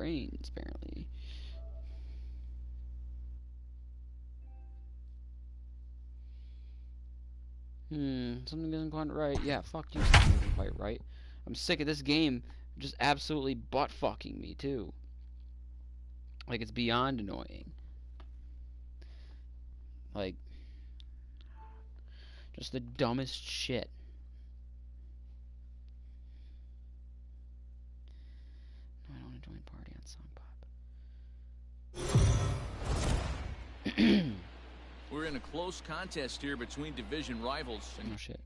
brains, apparently. Something isn't quite right. Yeah, fuck you, something isn't quite right. I'm sick of this game just absolutely butt-fucking me, too. Like, it's beyond annoying. Like, just the dumbest shit. No, I don't want to join party on Song Pop. We're in a close contest here between division rivals. Oh, shit.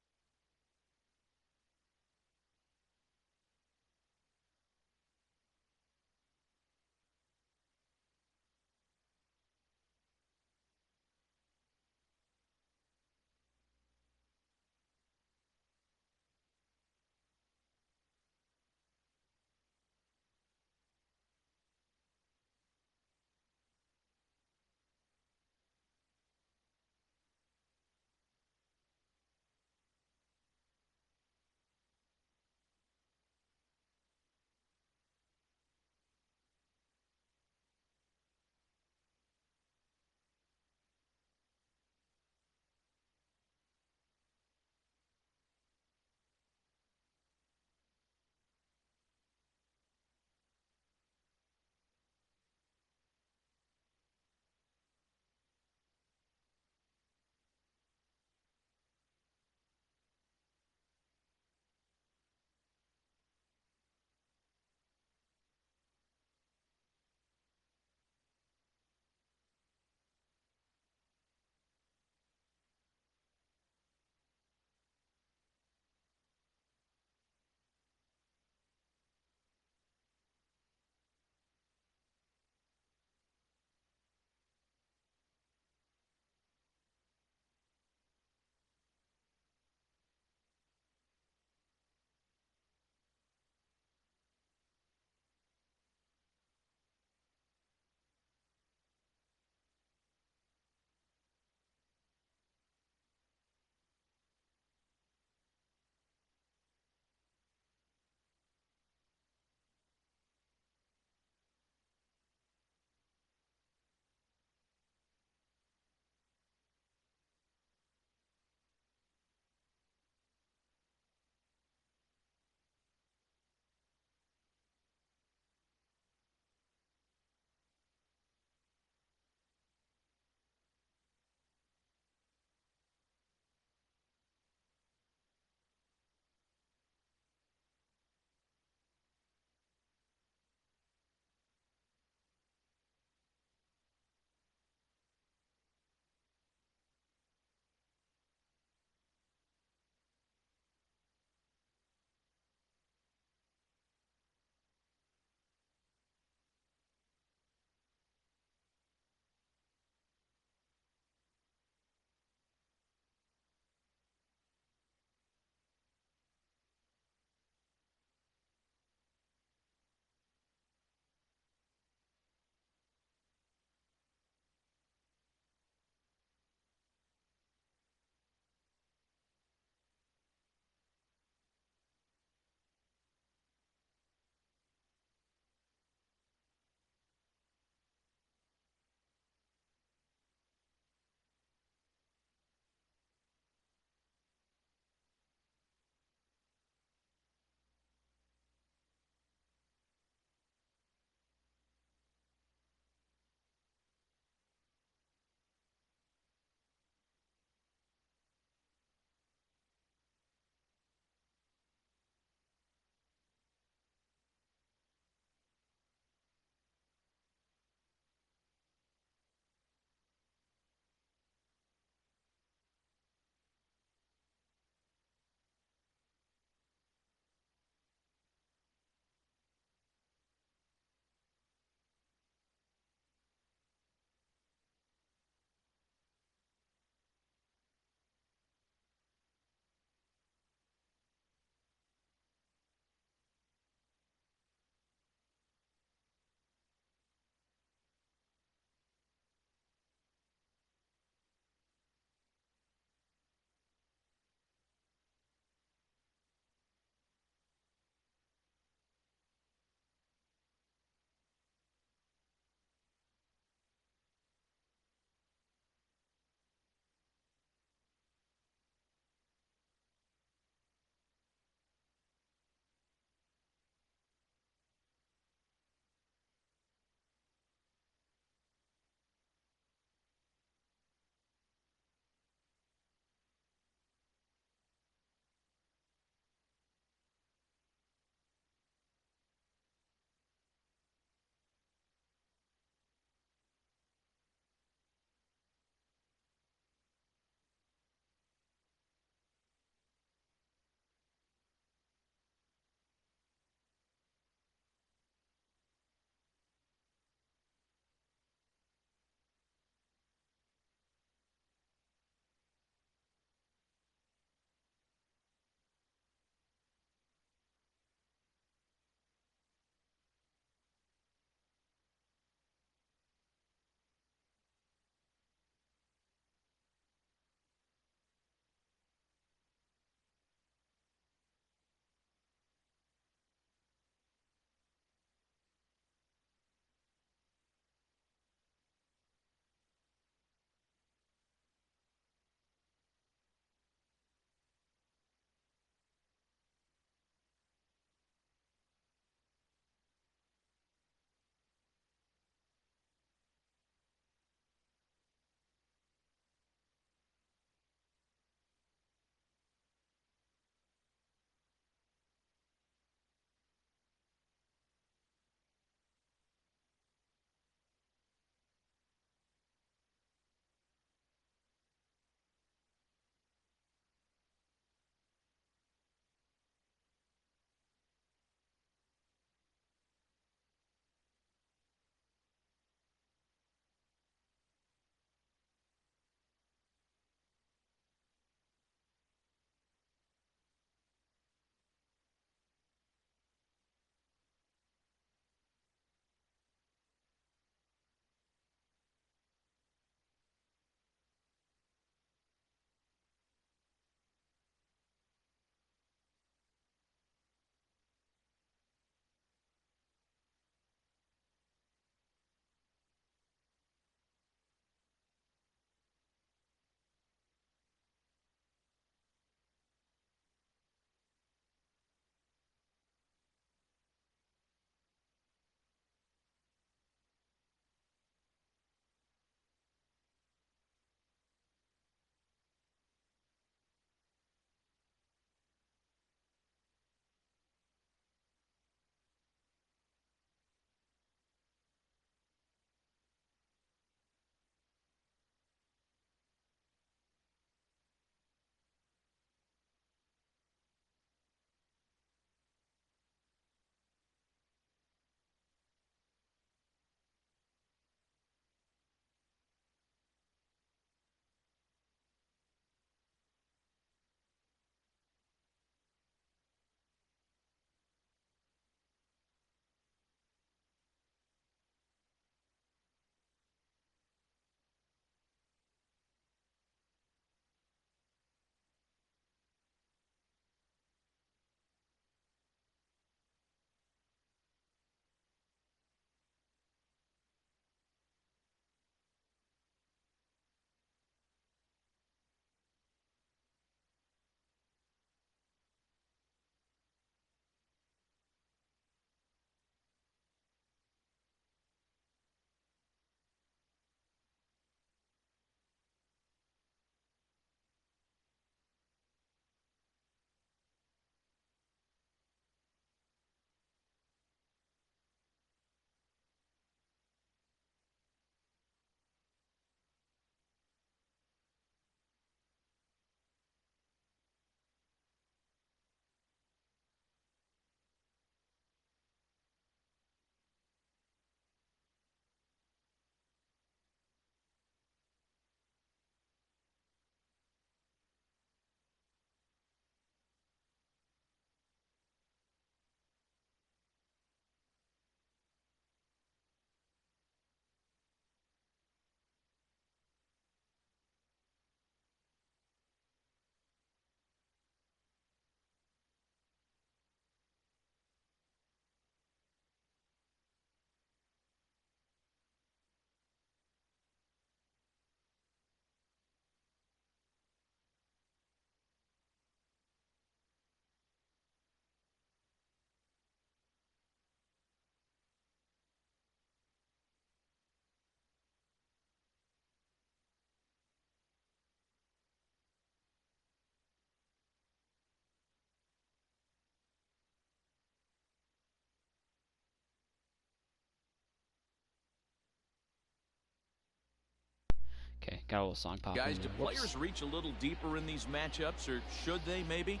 got a little song popping. Guys, do players reach a little deeper in these matchups, or should they maybe?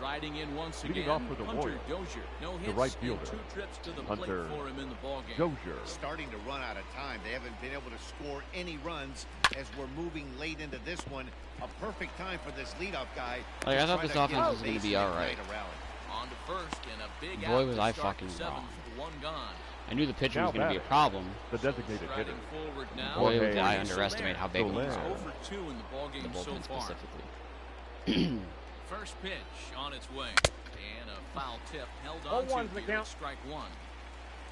Riding in once again, off for the Hunter Royals, Dozier. No hits the right and fielder, 2 trips to the Hunter plate for him in the ballgame. Dozier. Starting to run out of time. They haven't been able to score any runs as we're moving late into this one. A perfect time for this leadoff guy. Like, I thought this offense was going to be all right. On to first and a big Boy, out was to I start fucking the 7th wrong. with 1 gone. I knew the pitcher Now was going to be a batting, problem. the designated hitter. Striding forward now. Boy, Jorge did I underestimate how big it was. Soler. 0 for 2 in the ballgame so bullpen far. specifically. First pitch on its way. And a foul tip held Oh, on one's to the here at count. strike 1.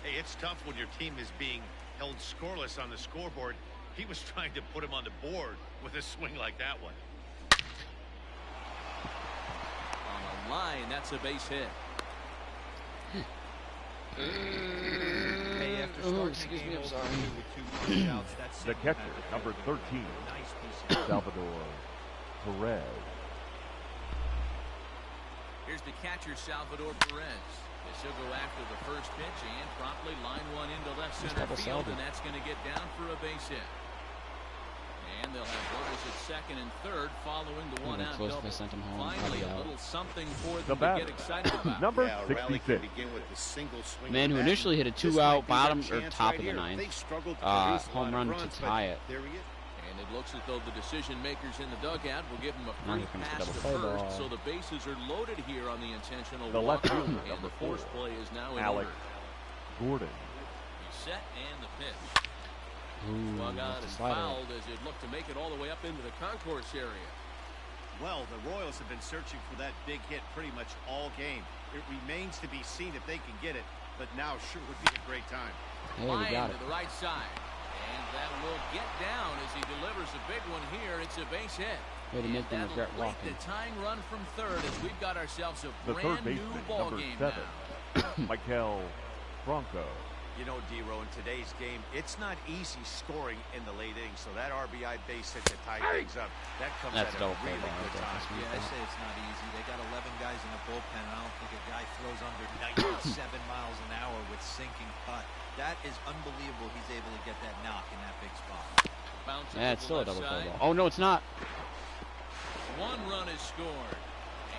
Hey, it's tough when your team is being held scoreless on the scoreboard. He was trying to put him on the board with a swing like that one. On a line, that's a base hit. Hey, after Oh, starting excuse the me, game I'm over sorry. with 2 punch-outs, that's The catcher, number 13, nice piece of Salvador Perez. Here's the catcher, Salvador Perez. This will go after the first pitch and promptly line one into left center double field, salvo. and that's going to get down for a base hit. And they'll have runners at second and third following the Ooh, one-out close if double. I sent him home, Finally, probably a out. little something for The them to batter, get excited about. number Yeah, a rally 66. can begin with a single swing Man of who the bat. initially hit a This 2-out might be bottom their or chance top right of the here. 9th. They've struggled to produce a Home lot run of to runs, tie but it. there he is. And it looks as though the decision makers in the dugout will give him a Now free here comes the pass to double play first, ball. so the bases are loaded here on the intentional The left walk. fielder, And number the force 4, play is now in Alex order. Gordon. He's set and the pitch. Ooh, Swung that's out a and slider. fouled as it looked to make it all the way up into the concourse area. Well, the Royals have been searching for that big hit pretty much all game. It remains to be seen if they can get it, but now sure would be a great time. Hey, we Line got to it. the right side. And that will get down as he delivers a big one here. It's a base hit. Way to make them And regret that'll walking. the tying run from third as we've got ourselves a The third brand new baseman, ball number game 7, now. Michael Franco. You know, D-Row, in today's game, it's not easy scoring in the late innings, so that RBI base hit to tie things up. That comes That's at a double play really ball. good time. Yeah, I say it's not easy. They got 11 guys in the bullpen, and I don't think a guy throws under 97 miles an hour with sinking cut. That is unbelievable. He's able to get that knock in that big spot. Bounces Yeah, to it's the still a left double play side. ball. Oh, no, it's not. 1 run is scored.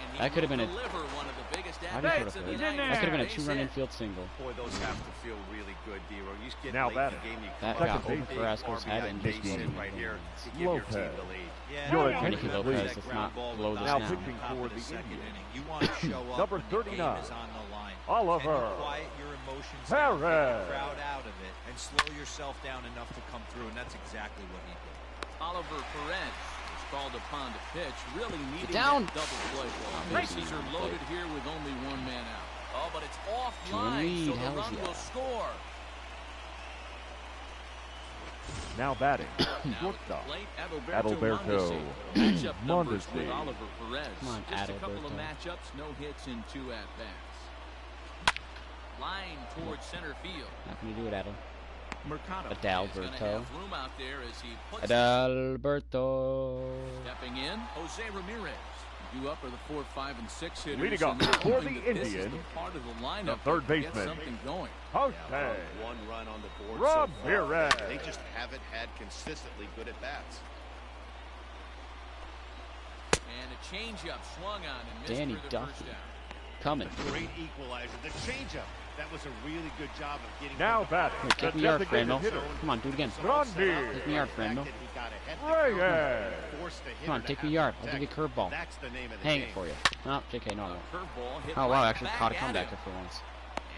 And he That could have will been a- deliver one of the biggest How do you at-bats put of a the third? night. That could have been a Base 2-run hit. infield single. Boy, those have to feel really good, D-Row. You get Now late batting. in the game, you That come got up with a over big Carrasco's head RBI and base just hit blew right him. here to give your team Lopez. the lead. Yeah, Jorge you Nicky wanna Lopez take that does ground not ball blow with this Now the down. pitching top for of the second Indians. inning. You want to show up Number when the game 39, is on the line. Oliver Can you quiet your emotions down, get Perez. the crowd out of it, and slow yourself down enough to come through, and that's exactly what he did. Oliver Perez is called upon to pitch, really needing down. that double play ball. Oh, Bases maybe are not. loaded here with only 1 man out. Oh, but it's Two offline, lead, so the hells run yeah. will score. Now batting, Now at the shortstop, plate, Adalberto Matchup numbers Mondesi. with Oliver Perez. Come on, Just a couple of Adalberto. matchups, no hits in 2 at-bats. Line towards center field. Not going to do it, Adam. Mercado is Adalberto. going to have room out there as he puts Adalberto. stepping in. Jose Ramirez. You up are the 4, 5, and 6 hitters. Leading off and they're for hoping the that this is Indians, the part of the lineup the third that gets baseman, something going. Jose Yeah, 1 run on the board so far. Ramirez. They just haven't had consistently good at-bats. And a changeup swung on and missed Danny for the Duffy. first down. Coming. Great equalizer. The changeup. That was a really good job of getting Now him batting, Here, the take me yard, designated Frando. hitter, Come on, do it again. Grande. Take me yard, Frando. Reyes. Come on, take me yard. I'll give you a curveball. That's the name of the Hang game. it for you. No, JK, no, I A won't. curveball hit Oh, wow, right actually back caught a at comebacker him. for once.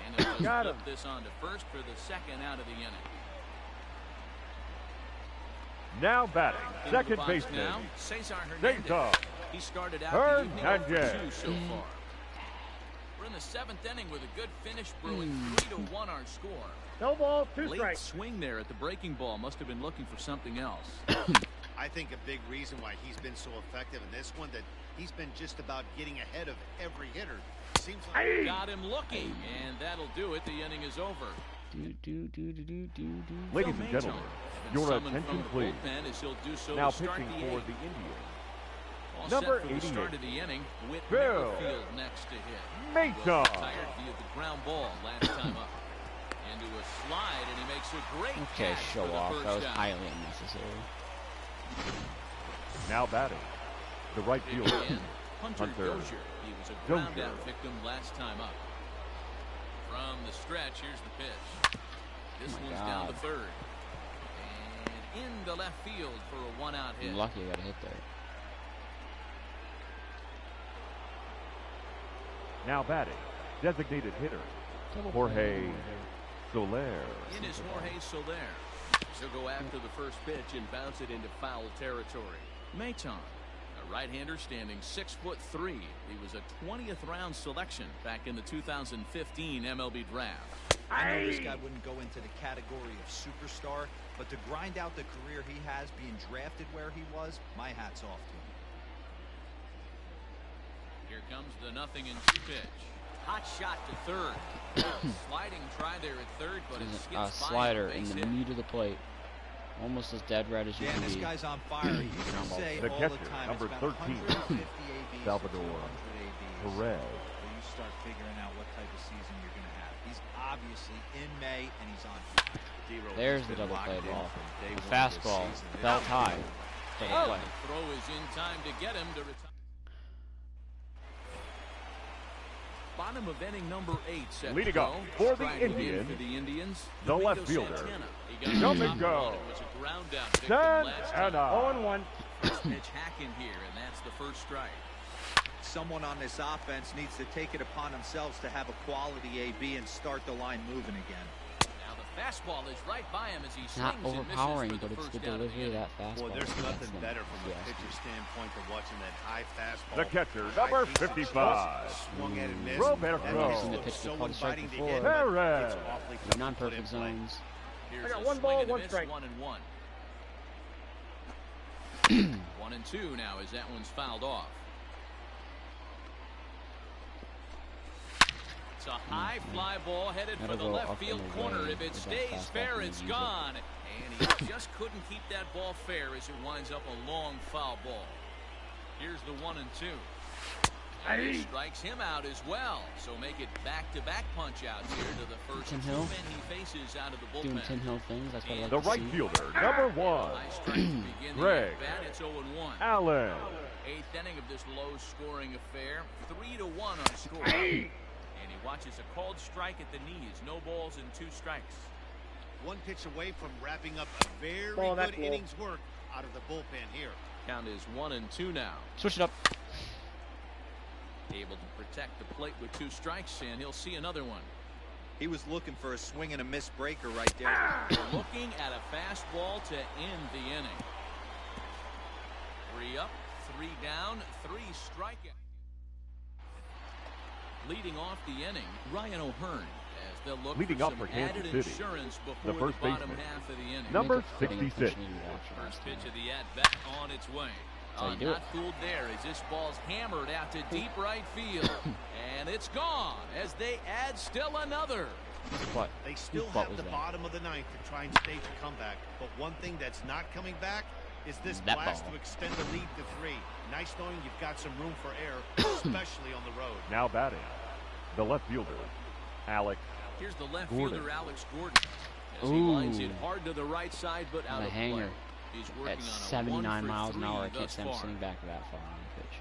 And it was Got flip him. this on to first for the 2nd out of the inning. Now batting, Into the second box baseman, now, Cesar Hernandez. Cesar He started out the evening over Hernandez. 2 so far. We're in the 7th inning with a good finish brewing. 3-1 our score. No ball, Late swing there at the breaking ball. Must have been looking for something else. I think a big reason why he's been so effective in this one that he's been just about getting ahead of every hitter. Seems like Got him looking, and that'll do it. The inning is over. Ladies Phil and gentlemen, Maton your summoned attention from the please. bullpen as he'll do so Now to start pitching the for 8th. the Indians, All number set for the start 88, of the inning with Phil Merrifield next to hit. Maton. Well retired via the ground ball last time up. Into a the slide, and he makes a great Okay, catch show for the off. first That was down. highly unnecessary. Now batting, the right Digging fielder, in, Hunter Hunter Dozier. He was a ground Dozier. out victim last time up. From the stretch, here's the pitch. This Oh my one's down to God. third. And into left field for a one-out hit. I'm lucky I got a hit there. now batting, designated hitter, Jorge Soler. In is Jorge Soler. He'll go after the first pitch and bounce it into foul territory. Maton, a right-hander standing 6'3". He was a 20th round selection back in the 2015 MLB draft. I know this guy wouldn't go into the category of superstar, but to grind out the career he has being drafted where he was, my hat's off to him. Here comes the 0-2 pitch. Hot shot to third. Sliding try there at third, but it There's skips a by slider a in base the hit. meat of the plate. Almost as dead red as you Dan, can this be. guy's on fire. He used to say The all catcher, the time, number it's about 13, 150 ABs Salvador to 200 ABs. Perez. When you start figuring out what type of season you're going to have. He's obviously in May, and he's on fire. There's the double play ball. The fastball, belt high. Double play. The throw is in time to get him to retire. Bottom of inning number 8 set Leading to up go. for the Striking in Indians, for the Indians, the Domingo left fielder, Santana. He got Come on and top go. of it. It was a ground out victim last time. Santana. 0-1. First pitch hacking here, and that's the first strike. Someone on this offense needs to take it upon themselves to have a quality AB and start the line moving again. Now the fastball is right by him as he swings Not and misses overpowering, for but the it's first the down of the delivery of inning. that fastball. Boy, there's nothing That's better the- from a yes. pitcher's standpoint than watching that high fastball. The catcher, High number piece of 55. Swung at and missed. Roberto. That I've pitch seen the looks pitch so get called a strike inviting to before. hit, but Perez. it's awfully tough In to put non-perfect in play. zones. Here's I got a one swing ball, and a one miss, strike. 1-1. 1-2 now as that one's fouled off. It's a high fly ball headed for That'll the go left up field and corner. away If it with that stays fastball fair, when it's you use it. gone. And he just couldn't keep that ball fair as it winds up a long foul ball. Here's the 1-2. And he strikes him out as well. So make it back-to-back punch-outs here to the first Tim two Hill? men he faces out of the Doing bullpen. Tim Hill things. That's what I like The to right see. fielder, number 1, High strike to begin the Greg at-bat. It's 0-1. Allen. Eighth inning of this low-scoring affair. 3-1 our score. And he watches a called strike at the knees. No balls and 2 strikes. One pitch away from wrapping up a very Ball, that's good ball. innings work out of the bullpen here. Count is 1-2 now. Switch it up. Able to protect the plate with 2 strikes, and he'll see another one. He was looking for a swing and a miss breaker right there. Looking at a fastball to end the inning. 3 up, 3 down, 3 strikeouts. Leading off the inning, Ryan O'Hearn, as they'll look Leading for up some for Kansas added City, insurance the before first the bottom baseman, half of the inning. Number Make a footing 66. push need to watch First last pitch time. of the at-bat on its way. That's how you do Not it. fooled there as this ball's hammered out to deep right field. And it's gone as they add still another. But They still butt have was the that? bottom of the ninth to try and stage a comeback. But one thing that's not coming back is this That blast ball. to extend the lead to 3. Nice knowing you've got some room for error, especially on the road. Now batting, the left fielder, Alex. Here's the left Gordon. fielder, Alex Gordon. As he Ooh. lines it hard to the right side, but out a of hanger. play. He's working At on a 79 miles an hour, I 1 for 3 can't thus say I'm far. sitting back that far on the pitch.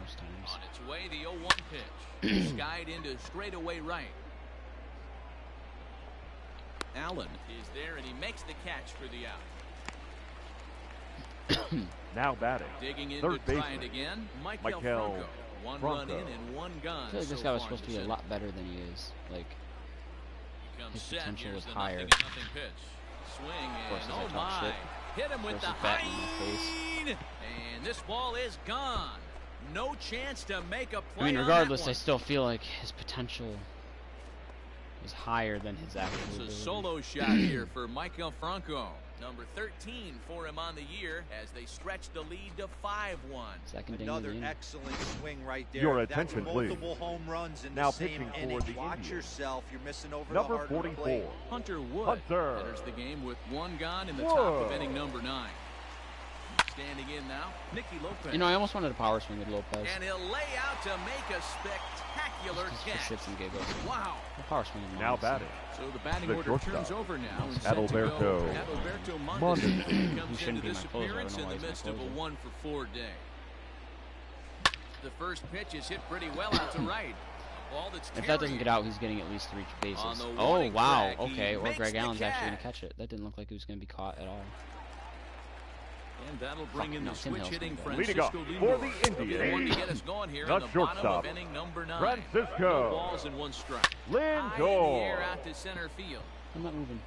Most times. On its way, the 0-1 pitch. Skied into straightaway right. Allen is there, and he makes the catch for the out. Now batting, Digging in third to try baseman, it again, Michael Michael Franco. 1 run Franco. in and 1 gone. I feel like this so guy was far supposed to be this a inning. lot better than he is. Like, He comes his set. potential Here's was the higher. 0-0 pitch. Swing course, and as I oh talk my! shit, Hit him with throws the his bat in my face. hind, and this ball is gone. No chance to make a play. I mean, on regardless, that I one. still feel like his potential is higher than his actual It's a ability. solo shot here for Michael Franco. Number 13 for him on the year as they stretch the lead to 5-1. Second ding Another of the inning. excellent swing right there. Your That's attention, multiple please. home runs in Now the same pitching for inning. the Watch Indians. yourself. You're missing over Number the heart of the 44, plate. Hunter Wood Hunter enters the game with 1 gone in the top of Wood. inning number 9. Standing in now, Nicky Lopez. You know, I almost wanted a power swing with Lopez. And he'll lay out to make a spectacular Just catch. for shits and giggles. Wow. A power swing is Now nice. batting. So the batting The order shortstop, turns over now. And set to Adalberto go. Adalberto Mondesi. Mondesi He comes shouldn't into be this my closer. I don't appearance know in why the he's midst my of a closer. 1-for-4 day. The first pitch is hit pretty well out to right. A ball that's If that doesn't carrying. get out, he's getting at least 3 bases. On the Oh, warning wow. track, he Okay, or makes Greg the Allen's actually going to catch. catch it. That didn't look like he was going to be caught at all. And that'll bring in no, the Tim switch Hill's hitting gonna go. Leading Francisco off Lindor. for the He'll be the one to get us going here The in the bottom of shortstop, inning number 9. Francisco No balls and 1 strike. High in the air Lindor. out to center field. I'm not moving.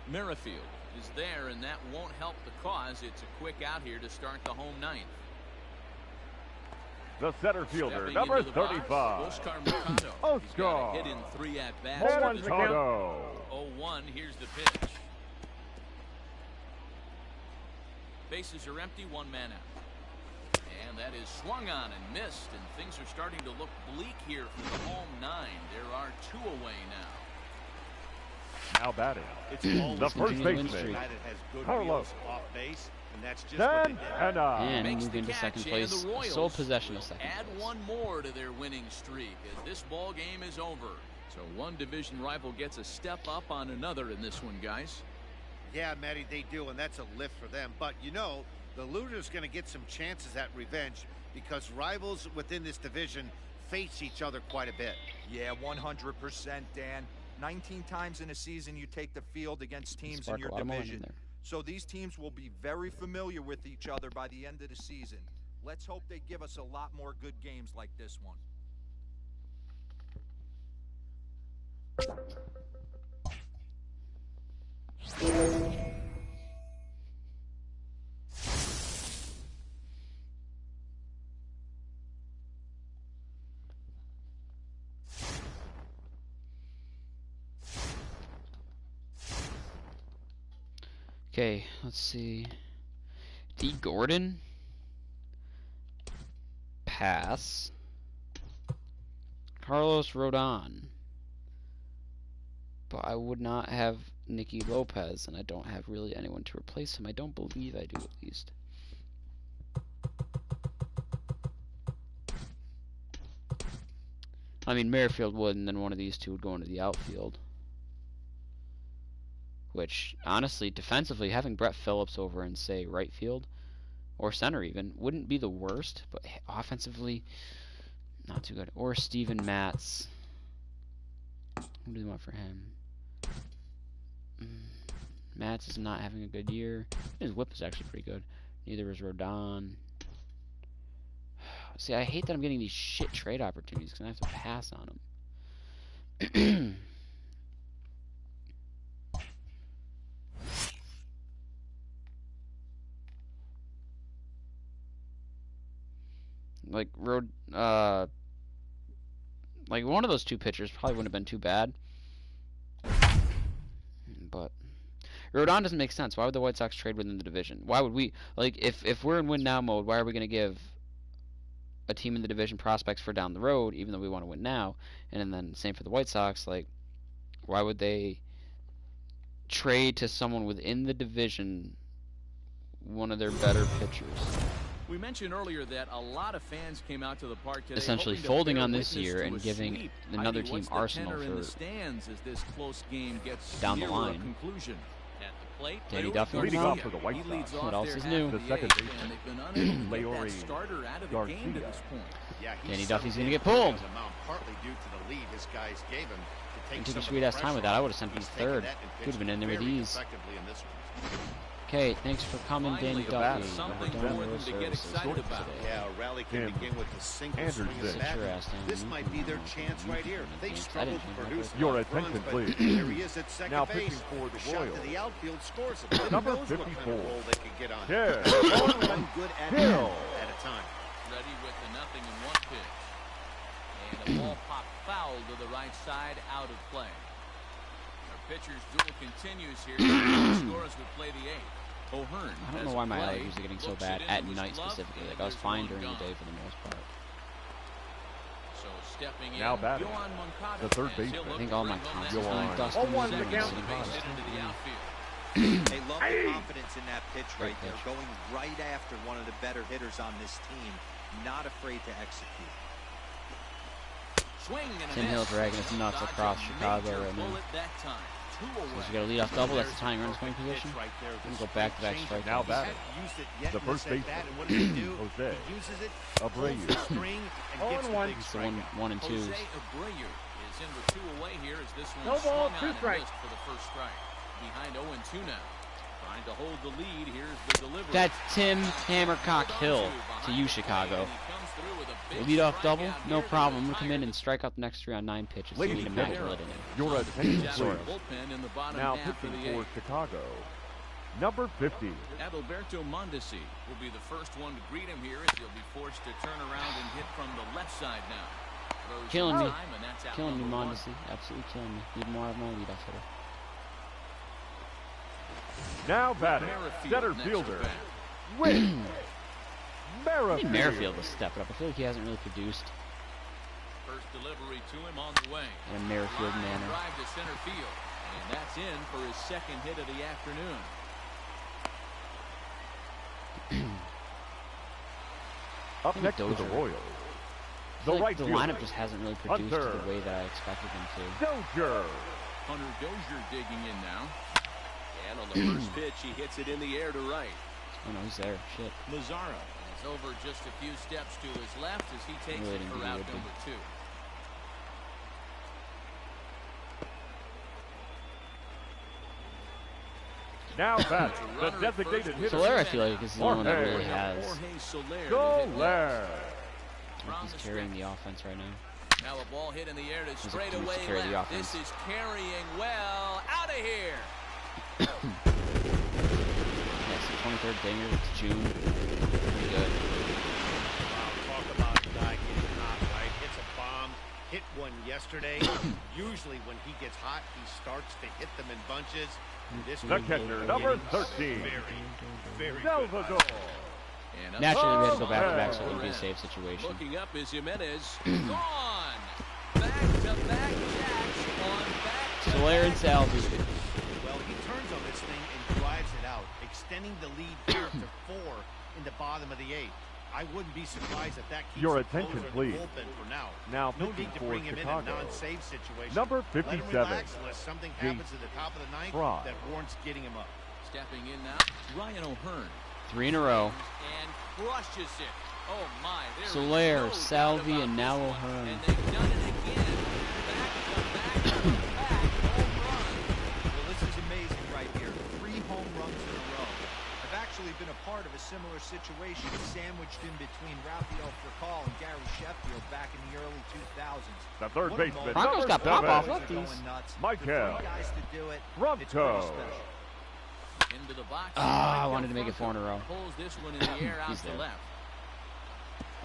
Merrifield is there, and that won't help the cause. It's a quick out here to start the home 9th. The center fielder, Stepping number into the box, 35. Oscar Mercado. He's got a hit in 3 at-bats. Mercado. 0-1, here's the pitch. Bases are empty, 1 man out. And that is swung on and missed, and things are starting to look bleak here for the home 9. There are 2 away now. Now batting. It's always The Let's first continue the win baseman, streak. guy that has good Carlos wheels off base, and that's just what they did. Santana. And Makes move the into catch, second and place. the Royals Sole possession of will second add place. 1 more to their winning streak as this ball game is over. So one division rival gets a step up on another in this one, guys. Yeah, Matty, they do, and that's a lift for them. But, you know, the loser's going to get some chances at revenge because rivals within this division face each other quite a bit. Yeah, 100%, Dan. 19 times in a season you take the field against teams in Spark your a lot of momentum division. there. So these teams will be very familiar with each other by the end of the season. Let's hope they give us a lot more good games like this one. Okay, let's see. D. Gordon. Pass. Carlos Rodon. But I would not have Nicky Lopez, and I don't have really anyone to replace him. I don't believe I do, at least. I mean, Merrifield would, and then one of these two would go into the outfield. Which, honestly, defensively, having Brett Phillips over in, say, right field, or center even, wouldn't be the worst, but offensively, not too good. Or Steven Matz. What do we want for him? Matz is not having a good year. His whip is actually pretty good. Neither is Rodon. See, I hate that I'm getting these shit trade opportunities because I have to pass on them. Like like one of those 2 pitchers probably wouldn't have been too bad. But Rodon doesn't make sense. Why would the White Sox trade within the division? Why would we, like, if we're in win now mode, why are we going to give a team in the division prospects for down the road, even though we want to win now? And then same for the White Sox. Like, why would they trade to someone within the division one of their better pitchers? We mentioned earlier that a lot of fans came out to the park today, Essentially hoping to folding bear on this witness year to and a giving sweep. another Heidi, team what's the Arsenal tenor in the for stands as this close game gets down the nearer a line. conclusion. At the plate, Danny Leori Duffy leading Garcia. off for the White He Sox. leads What off else their is half new? of The the second eighth, baseman, and they've been unable to get Leori that starter out of the game to Garcia. this point. Yeah, he Danny settled Duffy's gonna in get quickly pulled. on the mound, partly due to the lead his guys gave him to take And took a some of sweet the ass time with pressure that. I off. would have sent him He's to taken third. that and Could have been in there with very ease. effectively in this one. Okay, thanks for coming, Danny Finally, Duffy. something We're done more with than to get services excited for about. today. Yeah, a rally can Tim begin with a single Anderson. swing of the Sit bat. your ass down. This You might can be their go chance on. right here. They I struggled didn't to change my produce play. Your enough runs, attention, but please. there he is at second Now base. pitching for the Shot to Royals. the outfield scores him. Who Number knows what kind of 54. role they could get on. Yeah. One good at Hill. at a time. Ready with the 0-1 pitch. And a ball pop foul to the right side, out of play. Our pitcher's duel continues here. Scores would play the 8th. O'Hearn. I don't know why my allergies are getting so bad at night specifically. Like, I was fine during the day for the most part. So stepping Now in, batting, Yohan Moncada, the third as he'll baseman. look I think to all my bring home that tonsils Yohan. are second. dusting. 0-1 and the count. sitting Base across. hit into the outfield. Hey, love the confidence in that pitch Great right there. pitch. Going right after one of the better hitters on this team. Not afraid to execute. Swing and a Tim Hill miss. dragging us nuts Dodge across a Chicago major right now. bullet that time. 2 away. So we got a leadoff double. That's the tying run scoring position. Right there. We're gonna go back-to-back strikeouts. Now batting. Used it yet The in first this at baseman, bat, and what does he do? Jose He uses it, Abreu. pulls the string, and gets the 0-1. big It's the strikeout. one and twos. Jose Abreu is in with 2 away here as this one No ball, swung on 2 and strikes. missed for the first strike. Behind 0-2 now. Trying to hold the lead. Here's the delivery. That's Tim Hammercock Hill to you, Chicago. Leadoff double, no problem. I'm gonna come in and strike out the next 3 on 9 pitches. So Ladies we need and a gentlemen, immaculate inning. your attention, Sort please. of. Bullpen in the bottom Now half of pitching the for 8th. Chicago, number 50. Adalberto Mondesi will be the first one to greet him here as he'll be forced to turn around and hit from the left side now. Throws Killing in me. time, and that's out Killing me, number 1. Mondesi. Absolutely killing me. Need more of my leadoff hitter. Now batting, Merrifield center next fielder, at bat. Whit I need Merrifield. Merrifield to step it up. I feel like he hasn't really produced First delivery to him on the way. in a Merrifield Line manner. drive to center field, and that's in for his second hit of the afternoon. Up Maybe next to the Dozier. Royals, I the feel like right the fielder, lineup just hasn't really produced Hunter. the way that I expected them to. Dozier. Hunter Dozier digging in now. And on the first pitch, he hits it in the air to right. Oh no, he's there. Shit. Mazzara is over just a few steps to his left as he takes Really it didn't for think he out would be. number 2. Now batting, the Runner at designated first. hitter, Soler, I feel like, is the only one that Jorge. really has. Jorge Soler. to hit Soler. left. Like he's carrying the offense right now. Now a ball hit in the air to He's straight used to away carry the left. offense. This is carrying well. Out of here. That's the 23rd dinger. It's June. Pretty good. Wow, talk about a guy getting hot, right? Hits a bomb, hit one yesterday. Usually when he gets hot, he starts to hit them in bunches. This the one catcher, number getting 13, very good. Salvador. And up Naturally, we had to go Oh, back-to-back, so it man. would be a safe situation. looking up is Jimenez. Gone. Back-to-back jacks on back-to-back. Soler and Salvi. Well, he turns on this thing and drives it out, extending the lead here to 4 in the bottom of the 8th. I wouldn't be surprised if that keeps Your him closer attention, to the please. bullpen for now. Now No pitching need to for bring him in a Chicago, non-save situation. number Let him 57, relax unless something happens Jason at the top of the 9th Fry. that warrants getting him up. Stepping in now, Ryan O'Hearn. 3 in a row. And crushes it. Oh my, there is Soler, no doubt Salvi, about and this now one. O'Hearn. And they've done it again. Back-to-back home run. Well, this is amazing right here. 3 home runs in a row. I've actually been a part of a similar situation sandwiched in between Rafael Furcal and Gary Sheffield back in the early 2000s. the third What a baseman, moment. Broncos number got pop-off 7, lefties. Going nuts. Michael For 3 guys to do it, it's Brunto. pretty special. Into the box. Ah, I Michael wanted to make it 4 in a row. Pulls this one in the air out He's to there. left.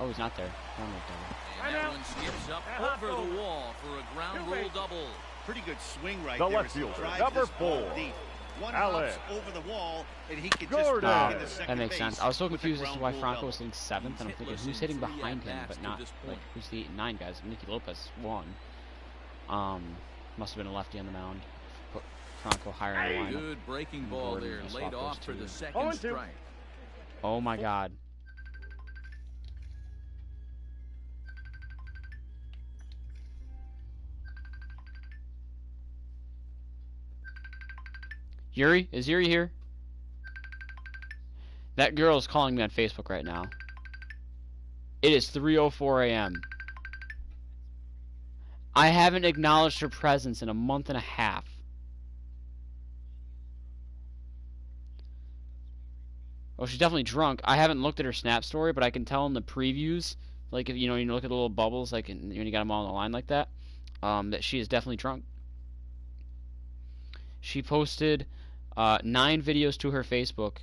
Oh, he's not there. Wrong way, double. And that one skips up over the wall for a ground rule double. Pretty good swing right The there. left as he fielder, drives number this ball 4, deep. One Alex hops over the wall, and he can just Gordon. walk Ah, into second that makes base sense. I was so with a confused as to ground why rule Franco double. was hitting 7th, and I'm thinking, He's who's hitless hitting in 3 behind him, at-bats but to not, this like, point. who's the 8 and 9 guys? Nicky Lopez won. Must have been a lefty on the mound. Put Franco higher in the lineup. Good breaking ball Gordon, there, I laid swapped off those for two. the second 0-2. strike. Oh my god. Yuri? Is Yuri here? That girl is calling me on Facebook right now. It is 3:04 a.m. I haven't acknowledged her presence in a month and a half. Oh, she's definitely drunk. I haven't looked at her Snap story, but I can tell in the previews, like if you look at the little bubbles, like when you got them all on the line like that, that she is definitely drunk. She posted 9 videos to her Facebook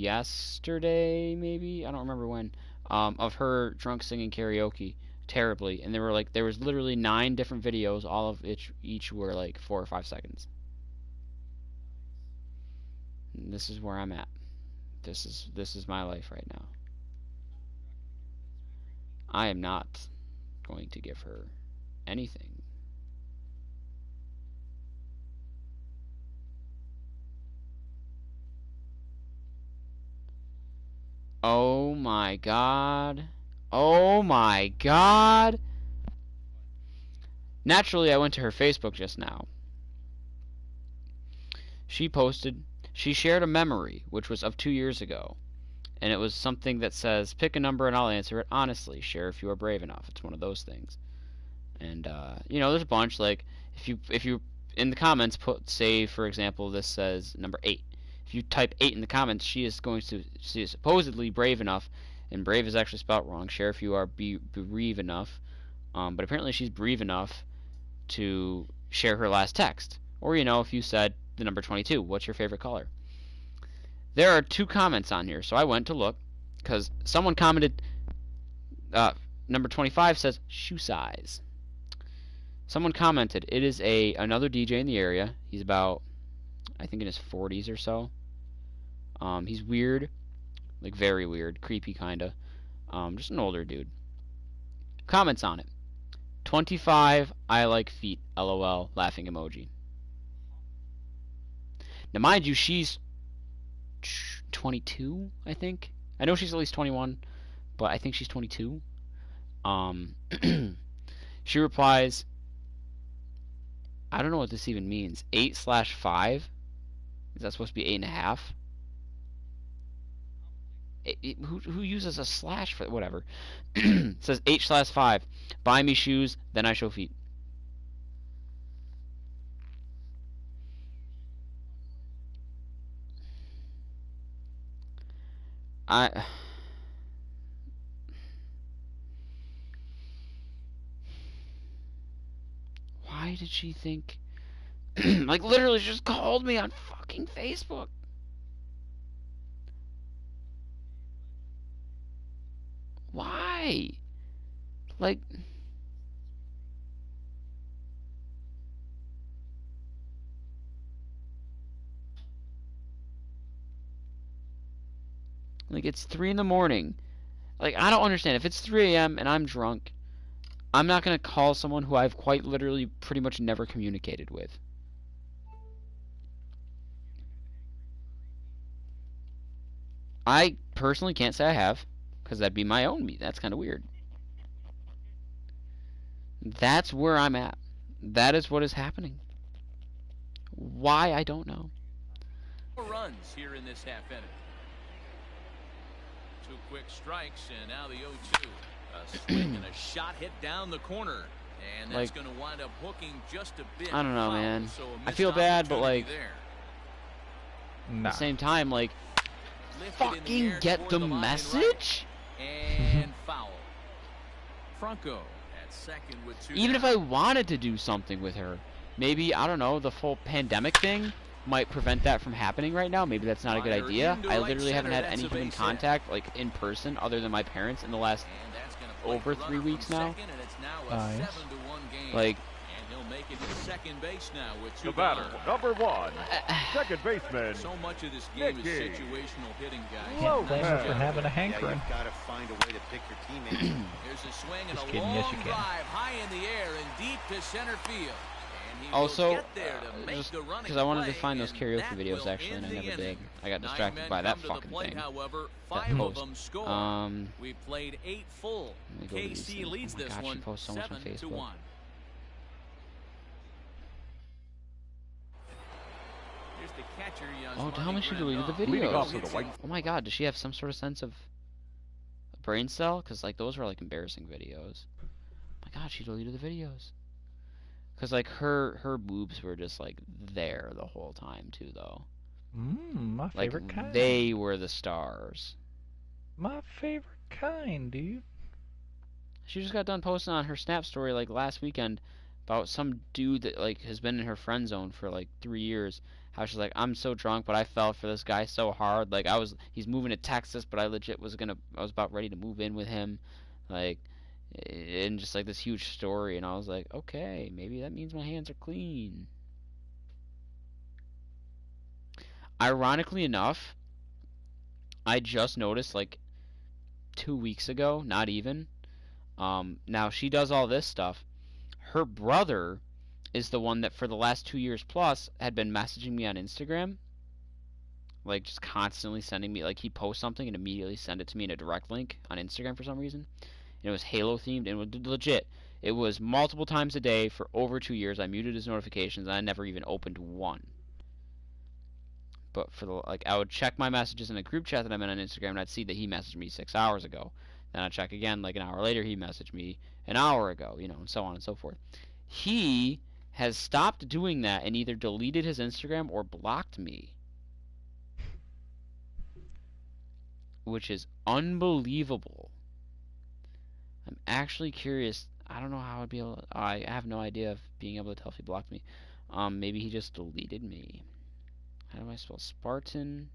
yesterday, maybe, I don't remember when, of her drunk singing karaoke terribly, and there was literally 9 different videos, all of each were like 4 or 5 seconds. And this is where I'm at. This is my life right now. I am not going to give her anything. Oh my god. Oh my god. Naturally, I went to her Facebook just now. She shared a memory, which was of 2 years ago. And it was something that says, pick a number and I'll answer it honestly. Share if you are brave enough. It's one of those things. And, there's a bunch. Like, if you in the comments say, for example, this says number 8. If you type 8 in the comments, she is supposedly brave enough, and brave is actually spelled wrong. Share if you are bereave enough. But apparently she's brave enough to share her last text. Or, if you said the number 22, what's your favorite color? There are 2 comments on here, so I went to look, because someone commented, number 25 says, shoe size. Someone commented, it is another DJ in the area. He's about, I think in his 40s or so. He's weird, like very weird, creepy kinda. Just an older dude. Comments on it. 25, I like feet, LOL, laughing emoji. Now mind you, she's 22, I think. I know she's at least 21, but I think she's 22. She replies, I don't know what this even means. 8/5? Is that supposed to be 8.5? Who uses a slash for whatever? It says 8/5. Buy me shoes, then I show feet. Why did she think? Like, literally, she just called me on fucking Facebook. Why? Like, it's 3 in the morning. Like, I don't understand. If it's 3 a.m. and I'm drunk, I'm not going to call someone who I've quite literally pretty much never communicated with. I personally can't say I have, because that'd be my own me. That's kind of weird. That's where I'm at. That is what is happening. Why, I don't know. 4 runs here in this half inning. 2 quick strikes, and now the 0-2. A swing and a shot hit down the corner. And that's going to wind up hooking just a bit. I don't know, foul, man. so I feel bad, but, there. At the same time, fucking get the message? And foul. Franco at second with 2 Even down. if I wanted to do something with her, maybe, I don't know, the full pandemic thing might prevent that from happening right now. Maybe that's not a good idea. I literally haven't had any human contact, in person, other than my parents in the last over 3 weeks now. Nice. Like, and he'll make it to second base now with 2 The batter, gone. number 1, second baseman. So much of this game is Nicky. situational hitting, guys. Can't blame her for having a Yeah, hankering. you've got to find a way to pick your teammates. Here's a swing and Just a kidding, long yes, you can. drive high in the air and deep to center field. And he also, will get there to make just the running because I wanted to play, find those and karaoke that videos will actually, and I end the never inning. did. I got 9 distracted men by that come to the fucking plate, thing. However, That 5 of post. them score. Let We played 8 full. me go to these KC things. leads Oh my this gosh, she one posts so much on 7-1. Facebook. Here's the catcher, Oh, tell me she deleted the Leading off videos. for the White. Oh my god, does she have some sort of sense of a brain cell? Because, those were, embarrassing videos. Oh my god, she deleted the videos. Because, her boobs were just, there the whole time, too, though. My favorite kind. They were the stars. My favorite kind, dude. She just got done posting on her Snap story, last weekend about some dude that, has been in her friend zone for, 3 years. How she's like, I'm so drunk, but I fell for this guy so hard. He's moving to Texas, but I legit was about ready to move in with him. And just, this huge story. And I was like, okay, maybe that means my hands are clean. Ironically enough, I just noticed, 2 weeks ago, not even. Now, she does all this stuff. Her brother is the one that for the last 2 years plus had been messaging me on Instagram. like just constantly sending me, like he posts something and immediately send it to me in a direct link on Instagram for some reason. And it was Halo themed and it was legit. It was multiple times a day for over 2 years. I muted his notifications and I never even opened one. But for the like, I would check my messages in a group chat that I'm in on Instagram and I'd see that he messaged me 6 hours ago. Then I'd check again like an hour later. He messaged me an hour ago, you know, and so on and so forth. He has stopped doing that and either deleted his Instagram or blocked me, which is unbelievable. I'm actually curious. I don't know how I'd be able to, I have no idea of being able to tell if he blocked me. Maybe he just deleted me. How do I spell Spartan?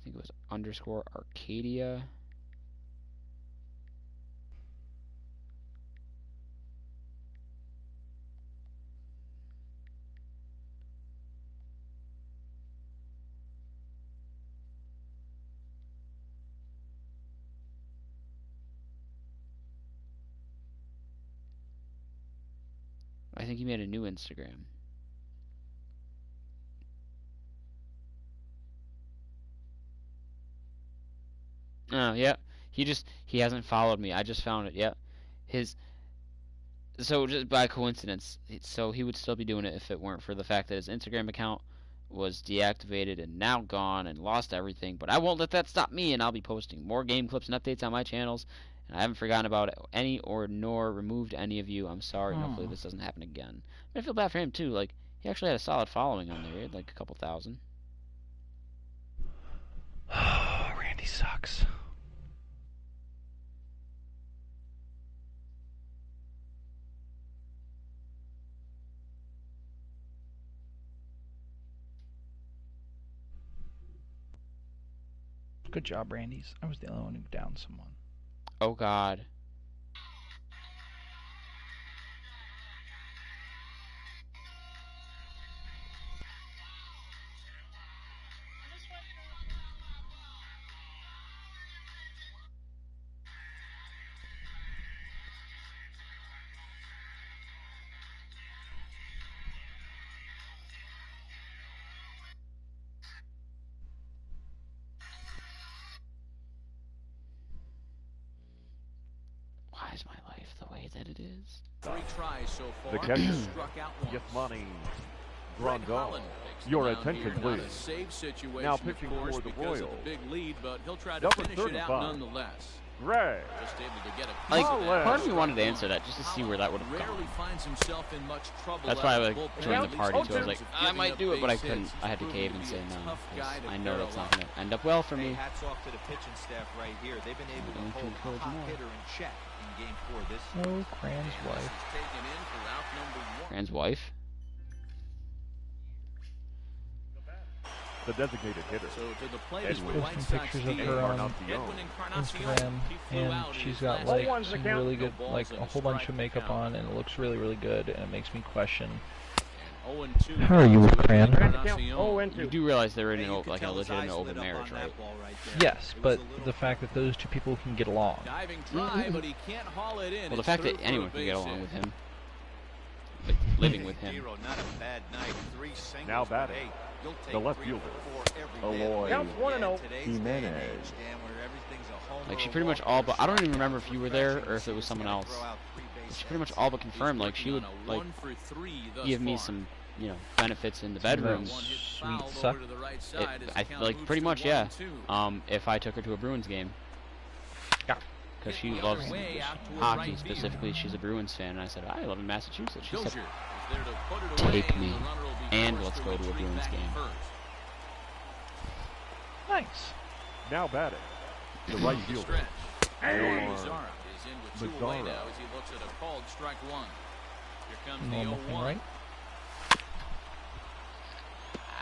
I think it was underscore Arcadia. I think he made a new Instagram. Oh, yeah. He hasn't followed me. I just found it. Yeah. So just by coincidence, so he would still be doing it if it weren't for the fact that his Instagram account was deactivated and now gone and lost everything. But I won't let that stop me, and I'll be posting more game clips and updates on my channels. And I haven't forgotten about any or nor removed any of you. I'm sorry, and hopefully this doesn't happen again. But I feel bad for him too. Like, he actually had a solid following on there. He had like a couple thousand. Randy sucks. Good job, Randy's. I was the only one who downed someone. Oh God. Why is my life the way that it is? 3 tries so far. The catcher, Struck out once. Yasmani Greg Grandal. Holland makes Your the mound attention, here. Not a please. save situation, Now of pitching course, for the because of Royals. the big lead, but he'll try to Number finish it out 35. nonetheless. Greg. Just able to get a piece Like, of that. part of me wanted to answer that just to see where that would have Rarely gone. finds himself in much trouble. That's why I out like of the bullpen, joined at the least party in too. I was terms like, of I giving might up do it, but I base hits. couldn't. I had to He's cave proven and to say be a no, tough guy because to I know that's not barrel going to end up well for Hey, me. hats off to the pitching staff right here. They've been able to Going to hold encourage a hot more. hitter in check in Game 4 this Oh, series. Cran's And wife. this is taken in for out number 1. Rand's wife. The designated hitter. So to the plate is the Edwin. White Posting Sox pictures of lead. her on Edwin Encarnacion, Instagram, he flew and out in she's his got last like game. one's the some count. really No good, balls like and a whole bunch strike of makeup count. on, and it looks really, really good, and it makes me question. And 0-2 How are you with to Cran? Encarnacion. Oh, and You 2. do realize they're in Hey, an, you could like a tell his legitimate eyes open lit up marriage, on right? that ball right there. Yes, It was but a little the fact that those two people can get along. Diving try, but he can't haul it in. Well, the It's fact through that for anyone a can get base along hit. with him, like living with him. Dero, not a bad night. 3 singles. Now but batting. hey, you'll take The left 3 or fielder. 4 every day. Aloy Yeah, Counts in 1-0. today's day and Jimenez. age, Dan, where everything's a homer Like she or pretty much walk all or but I don't even strikeout. remember if you were there or if it She was was someone gonna else. throw out 3 base She pretty much hits. all but He's confirmed like working she would on a like 1 for 3 thus give me far. some, you know, benefits in the Some of bedroom. those One hit sweet foul suck. over to the right side as the I count like moves pretty to much, yeah. 1-2. If I took her to a Bruins game, Yeah. because Hit she the loves other way out toward hockey right field. specifically. She's a Bruins fan, and I said I live in Massachusetts. She Dozier said, is there to put it "Take away, me, and the runner will be and forced let's go to a retreat Bruins back at game." first. Nice. Now batting. The right The fielder. stretch. Hey. Mazzara is in with 2 away Mazzara. now as he looks at a called strike 1. Here comes the Normal thing, 0-1. right?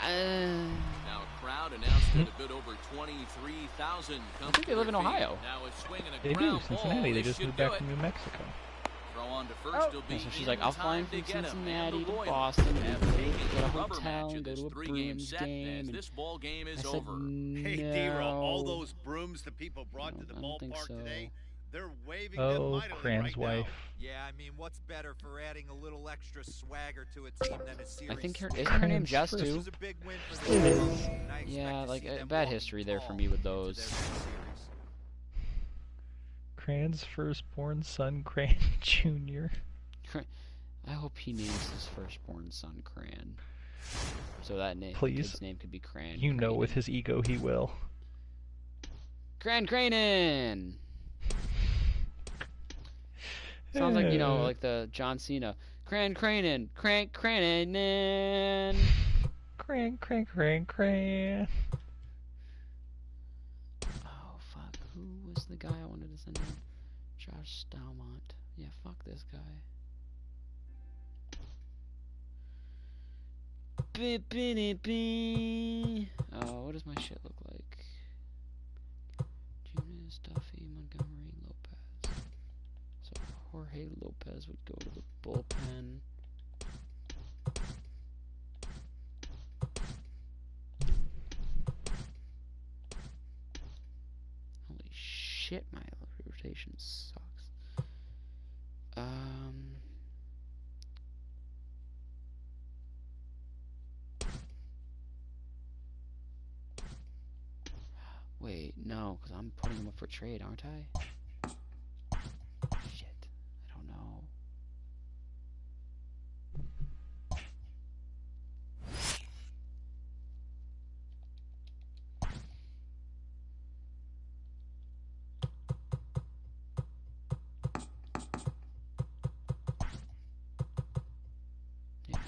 Now a crowd announced at a bit over 23,000. I think they live in Ohio. Now a swing and a They do, ground Cincinnati. ball. They just should moved do back it. from New Mexico. Throw on to first will be Yeah, so she's in like, I'll fly time in from to get him. Cincinnati And to the Royals Boston, have and taken get a the rubber hotel, match and of go this to a 3-game Bruins set game. as And this ball game I is said, over. Hey, no. Dero, all those brooms the people brought No, to the I don't think ballpark so. today, they're waving them Oh, mightily Cran's right wife. Yeah, I mean, what's better for adding a little extra swagger to a team than a series? I think isn't her name Jess Crane's too? This is a big win for It the is. Cubs, and I expect Yeah, to like see a them bad walking history there for tall me with into their those. next series. Crane's firstborn son, Crane Jr. I hope he names his firstborn son Cran. So that Please. kid's name could be Cran. You know, Cranen. with his ego, he will. Cran Cranen! Sounds like, like the John Cena. Cran Cranen! Crank Cranen! Cran. Oh, fuck. Who was the guy I wanted to send in? Josh Stalmont. Yeah, fuck this guy. Oh, what does my shit look like? Junis, Duffy, Montgomery, Lopez. So Jorge Lopez would go to the bullpen. Holy shit, my rotation sucks. Wait, no, because I'm putting him up for trade, aren't I? Shit, I don't know. Yeah.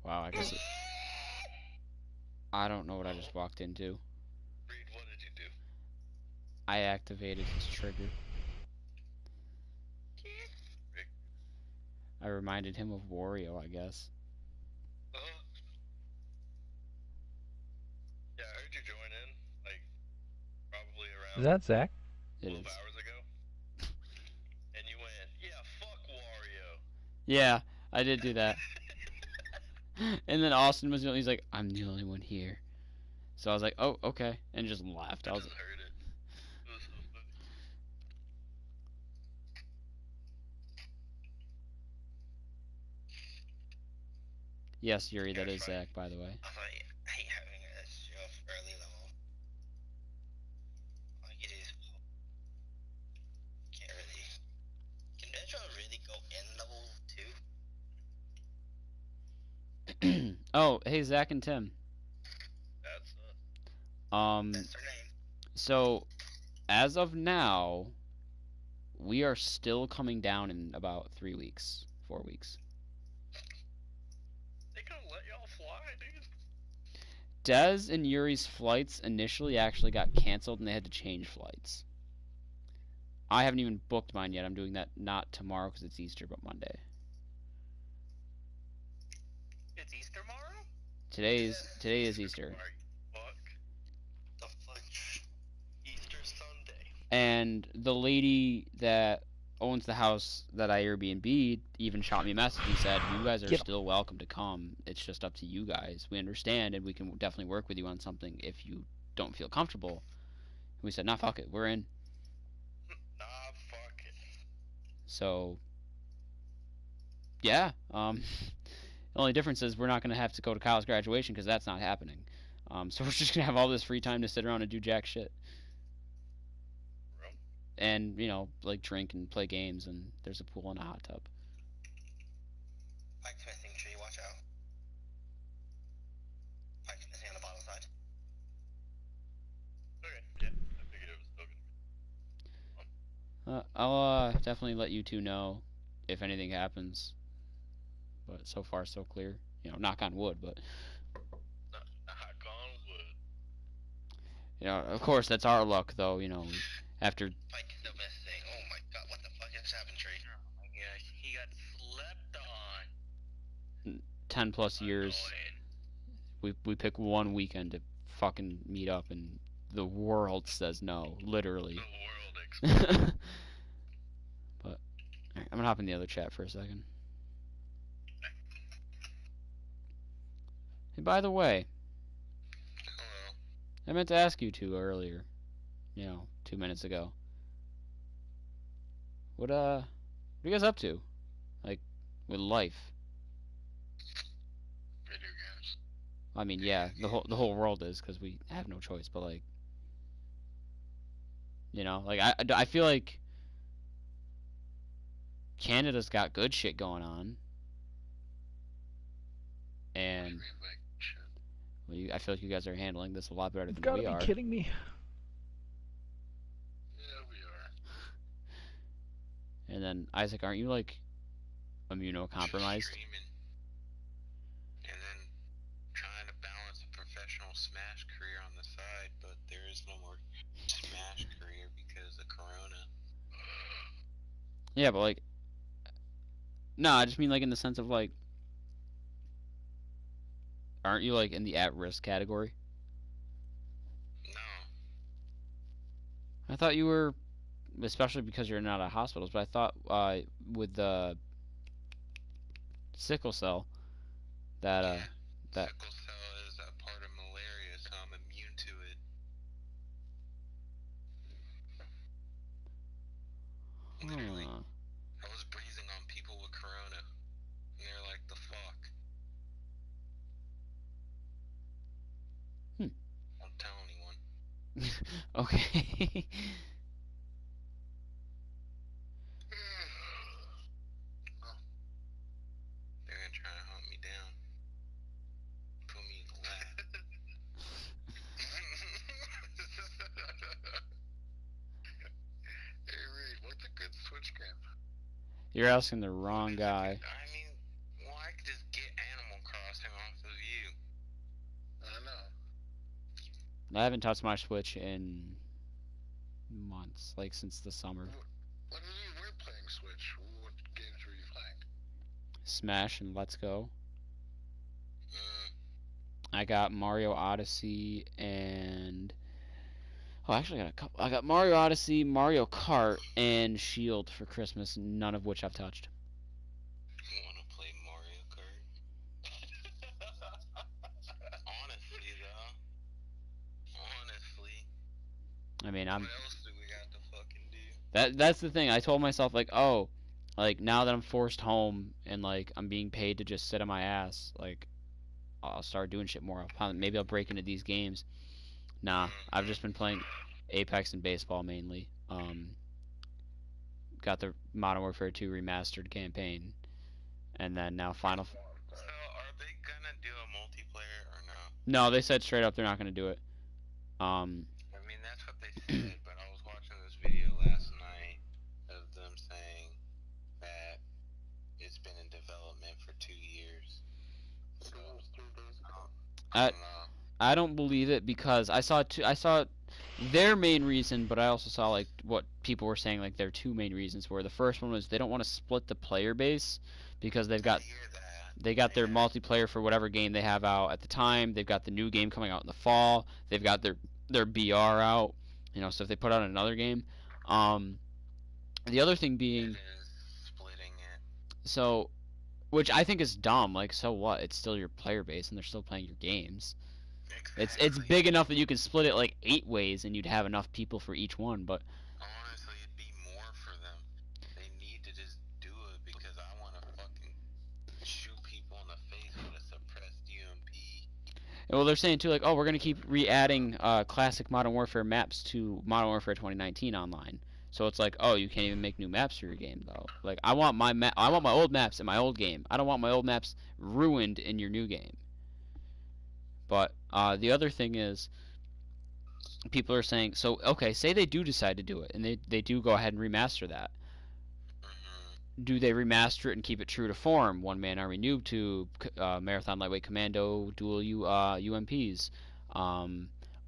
Wow, I guess I don't know what I just walked into. Reed, what did you do? I activated his trigger. I reminded him of Wario, I guess. Yeah, I heard you join in, like, probably around Is that Zach? 12 It is. hours ago. And you went, yeah, fuck Wario. Yeah, I did do that. And then Austin was he's like, I'm the only one here. So I was like, oh, okay. And just left. I I was just heard it. It was so funny. yes, Yuri, Yeah, that is it's funny. Zach, by the way. I hate having a show fairly long. All you do is can't really. Can Metro really go in level 2? Oh, hey, Zach and Tim. That's Um, That's their name. so as of now, we are still coming down in about 3 weeks, 4 weeks. They gonna let y'all fly, dude? Dez and Yuri's flights initially actually got canceled and they had to change flights. I haven't even booked mine yet. I'm doing that not tomorrow because it's Easter, but Monday. It's Easter tomorrow? Today is Easter. Fuck. The fuck? Easter Sunday. And the lady that owns the house that I Airbnb even shot me a message and said, "You guys are still welcome to come. It's just up to you guys. We understand, and we can definitely work with you on something if you don't feel comfortable." And we said, "Nah, fuck it. We're in." Nah, fuck it. So, yeah. The only difference is we're not going to have to go to college graduation because that's not happening. So we're just going to have all this free time to sit around and do jack shit. And, like drink and play games, and there's a pool and a hot tub. Pike missing tree, watch out. Pike missing on the bottom side. Okay, yeah, I figured it was still gonna be. I'll definitely let you two know if anything happens. But so far, so clear. Knock on wood, but... Knock on wood. Of course, that's our luck, though, after... Pike still missing. Oh my god, what the fuck just happened, Tree? Oh my gosh, he got slept on. 10 plus years, we pick one weekend to fucking meet up, and the world says no, literally. The world explodes. But, alright, I'm gonna hop in the other chat for a second. Hey, by the way, Hello. I meant to ask you two earlier, 2 minutes ago. What are you guys up to? Like, with life? Video games. I mean, yeah, the whole world is, because we have no choice, but, like, I feel like Canada's got good shit going on. And I feel like you guys are handling this a lot better than we are. You've got to be kidding me. Yeah, we are. And then, Isaac, aren't you, like, immunocompromised? Streaming. And then trying to balance a professional Smash career on the side, but there is no more Smash career because of Corona. Yeah, but, like... No, I just mean, like, in the sense of, like... Aren't you, like, in the at-risk category? No. I thought you were... Especially because you're not at hospitals, but I thought, with the... sickle cell, that, Sickle cell is a part of malaria, so I'm immune to it. Literally. Huh. I was breathing on people with Corona, and they're like, the fuck? Don't tell anyone. Okay. Oh. They're gonna try to hunt me down. Put me in the lab. Hey Reed, what's a good switch camp? You're asking the wrong guy. I mean, well, I could just get Animal Crossing off of you. I know. I haven't touched my Switch in months, like since the summer. What are you? We're playing Switch. What games were you playing? Smash and Let's Go. I got Mario Odyssey and... Oh, actually, I got a couple. I got Mario Odyssey, Mario Kart, and Shield for Christmas, none of which I've touched. You want to play Mario Kart? Honestly, though. Honestly. I mean, What else do we got to fucking do? that's the thing. I told myself, like, oh, like, now that I'm forced home and, like, I'm being paid to just sit on my ass, like, I'll start doing shit more. Maybe I'll break into these games. Nah, I've just been playing Apex and baseball mainly. Got the Modern Warfare 2 remastered campaign, and then now Final. So, are they gonna do a multiplayer or no? No, they said straight up they're not gonna do it. I mean, that's what they said, but I was watching this video last night of them saying that it's been in development for 2 years. So, I I don't know. I don't believe it because I saw their main reason, but I also saw like what people were saying like their two main reasons were the first one was they don't want to split the player base because I hear that. they got their Yeah. multiplayer for whatever game they have out at the time. They've got the new game coming out in the fall. They've got their BR out. You know, so if they put out another game, um, the other thing being It is splitting it. so which I think is dumb. Like, so what? It's still your player base, and they're still playing your games. It's Exactly. big enough that you could split it like 8 ways, and you'd have enough people for each one. But Honestly, it'd be more for them. They need to just do it because I want to fucking shoot people in the face with a suppressed UMP. well, they're saying too, like, oh, we're gonna keep re-adding classic Modern Warfare maps to Modern Warfare 2019 online. So it's like, oh, you can't even make new maps for your game though. Like, I want my old maps in my old game. I don't want my old maps ruined in your new game. But the other thing is, people are saying, so okay, say they do decide to do it, and they do go ahead and remaster that. Do they remaster it and keep it true to form? One man army noob tube, marathon lightweight commando, dual UMPs,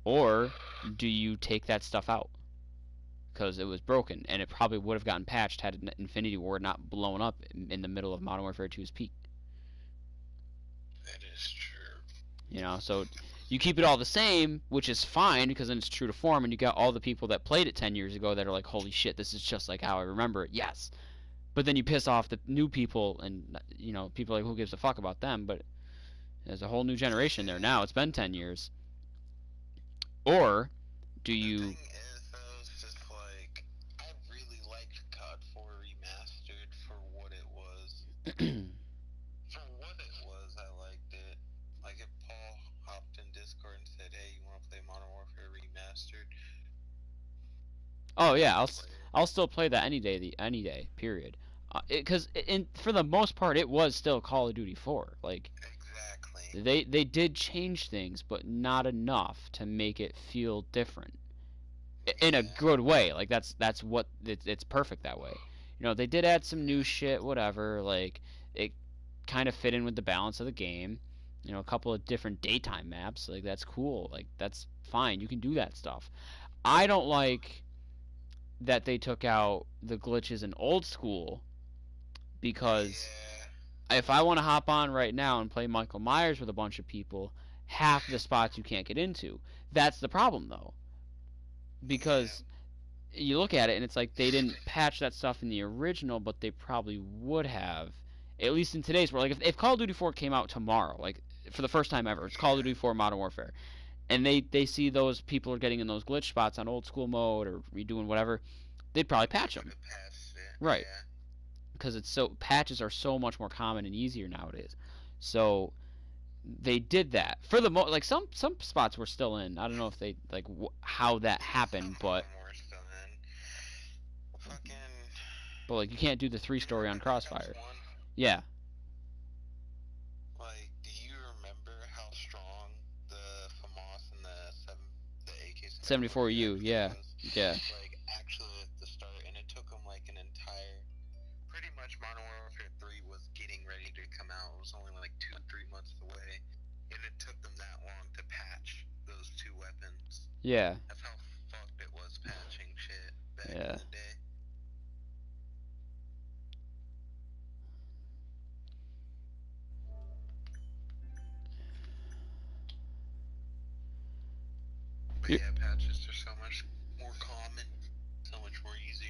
or do you take that stuff out because it was broken and it probably would have gotten patched had Infinity Ward not blown up in the middle of Modern Warfare 2's peak? That is true. You know, so you keep it all the same, which is fine because then it's true to form, and you got all the people that played it 10 years ago that are like, holy shit, this is just like how I remember it. Yes. But then you piss off the new people, and you know, people are like, who gives a fuck about them? But there's a whole new generation there now. It's been 10 years. Or do The you? thing is, though, it's just like I really liked COD 4 Remastered for what it was. For what it was, I liked it. Like if Paul hopped in Discord and said, "Hey, you want to play Modern Warfare Remastered?" Oh yeah, I'd play it. I'll still play that any day. Any day. Period. Because for the most part, it was still Call of Duty 4. Like Exactly. they did change things, but not enough to make it feel different in a Yeah. good way. Like that's what it's perfect that way. You know, they did add some new shit, whatever. Like it kind of fit in with the balance of the game. You know, a couple of different daytime maps. Like that's cool. Like that's fine. You can do that stuff. I don't like that they took out the glitches in old school because Yeah. if I want to hop on right now and play Michael Myers with a bunch of people, half the spots you can't get into. That's the problem though, because you look at it and it's like they didn't patch that stuff in the original, but they probably would have. At least in today's world, like if Call of Duty 4 came out tomorrow, like for the first time ever, it's Call of Duty 4 Modern Warfare, and they see those people are getting in those glitch spots on old school mode or redoing whatever, they'd probably patch them, right? Yeah. Because it's so patches are so much more common and easier nowadays. So they did that for the like some spots were still in. I don't know if they like how that happened, Some of but them were still in. Fucking. like you can't do the three You know story what on the hiccups Crossfire. one? Yeah. Like, do you remember how strong the FAMAS and the AK-74 74U. Yeah. was? Yeah. Like, actually at the start, and it took them like an entire. Pretty much Modern Warfare 3 was getting ready to come out. It was only like 2-3 months away, and it took them that long to patch those two weapons. Yeah. That's how fucked it was patching shit back Yeah. in the day. But You- yeah, patches are so much more common, so much more easier.